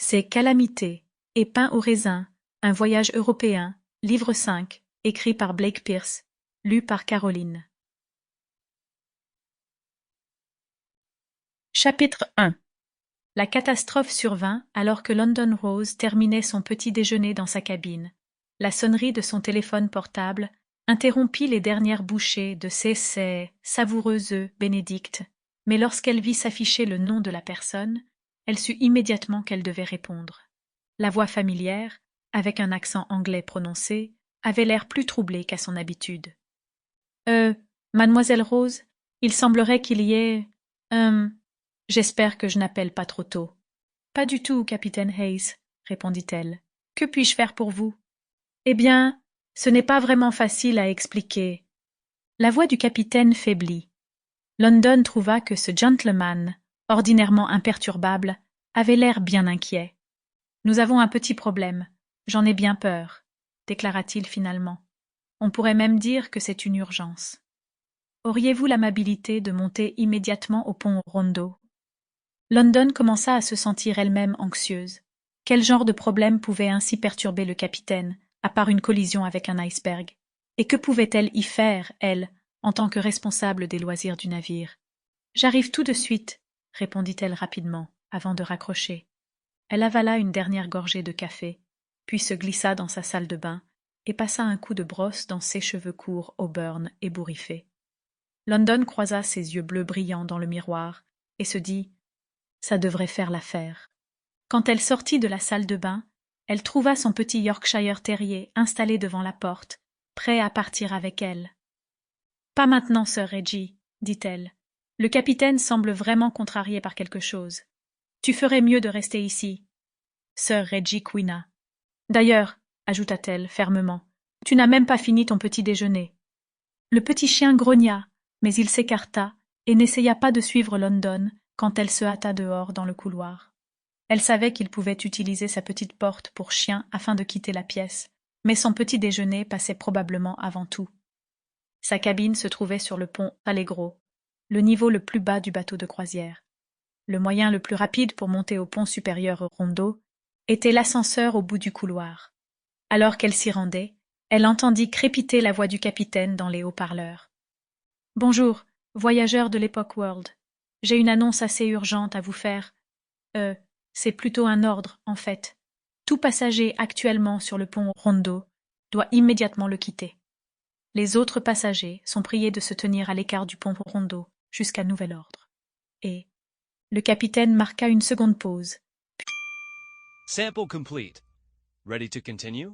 C'est Calamité et Pain au raisin, un voyage européen, livre 5, écrit par Blake Pierce, lu par Caroline. Chapitre 1. La catastrophe survint alors que London Rose terminait son petit déjeuner dans sa cabine. La sonnerie de son téléphone portable interrompit les dernières bouchées de ses savoureux œufs bénédicts, mais lorsqu'elle vit s'afficher le nom de la personne, elle sut immédiatement qu'elle devait répondre. La voix familière, avec un accent anglais prononcé, avait l'air plus troublée qu'à son habitude. Mademoiselle Rose, il semblerait qu'il y ait... J'espère que je n'appelle pas trop tôt. Pas du tout, capitaine Hayes, répondit-elle. Que puis-je faire pour vous? Eh bien, ce n'est pas vraiment facile à expliquer. La voix du capitaine faiblit. London trouva que ce gentleman, ordinairement imperturbable, avait l'air bien inquiet. Nous avons un petit problème. J'en ai bien peur, déclara-t-il finalement. On pourrait même dire que c'est une urgence. Auriez-vous l'amabilité de monter immédiatement au pont Rondo? London commença à se sentir elle-même anxieuse. Quel genre de problème pouvait ainsi perturber le capitaine, à part une collision avec un iceberg? Et que pouvait-elle y faire, elle, en tant que responsable des loisirs du navire? J'arrive tout de suite, répondit-elle rapidement, avant de raccrocher. Elle avala une dernière gorgée de café, puis se glissa dans sa salle de bain et passa un coup de brosse dans ses cheveux courts auburn ébouriffés. London croisa ses yeux bleus brillants dans le miroir et se dit « Ça devrait faire l'affaire ». Quand elle sortit de la salle de bain, elle trouva son petit Yorkshire terrier installé devant la porte, prêt à partir avec elle. « Pas maintenant, sir Reggie, dit-elle. Le capitaine semble vraiment contrarié par quelque chose. Tu ferais mieux de rester ici. » Sir Reggie couina. « D'ailleurs, ajouta-t-elle fermement, tu n'as même pas fini ton petit déjeuner. » Le petit chien grogna, mais il s'écarta et n'essaya pas de suivre London quand elle se hâta dehors dans le couloir. Elle savait qu'il pouvait utiliser sa petite porte pour chien afin de quitter la pièce, mais son petit déjeuner passait probablement avant tout. Sa cabine se trouvait sur le pont Allegro, le niveau le plus bas du bateau de croisière. Le moyen le plus rapide pour monter au pont supérieur Rondo était l'ascenseur au bout du couloir. Alors qu'elle s'y rendait, elle entendit crépiter la voix du capitaine dans les haut-parleurs. « Bonjour, voyageurs de l'Epoch World. J'ai une annonce assez urgente à vous faire. C'est plutôt un ordre, en fait. Tout passager actuellement sur le pont Rondo doit immédiatement le quitter. Les autres passagers sont priés de se tenir à l'écart du pont Rondo jusqu'à nouvel ordre. » Et le capitaine marqua une seconde pause. Sample complete. Ready to continue?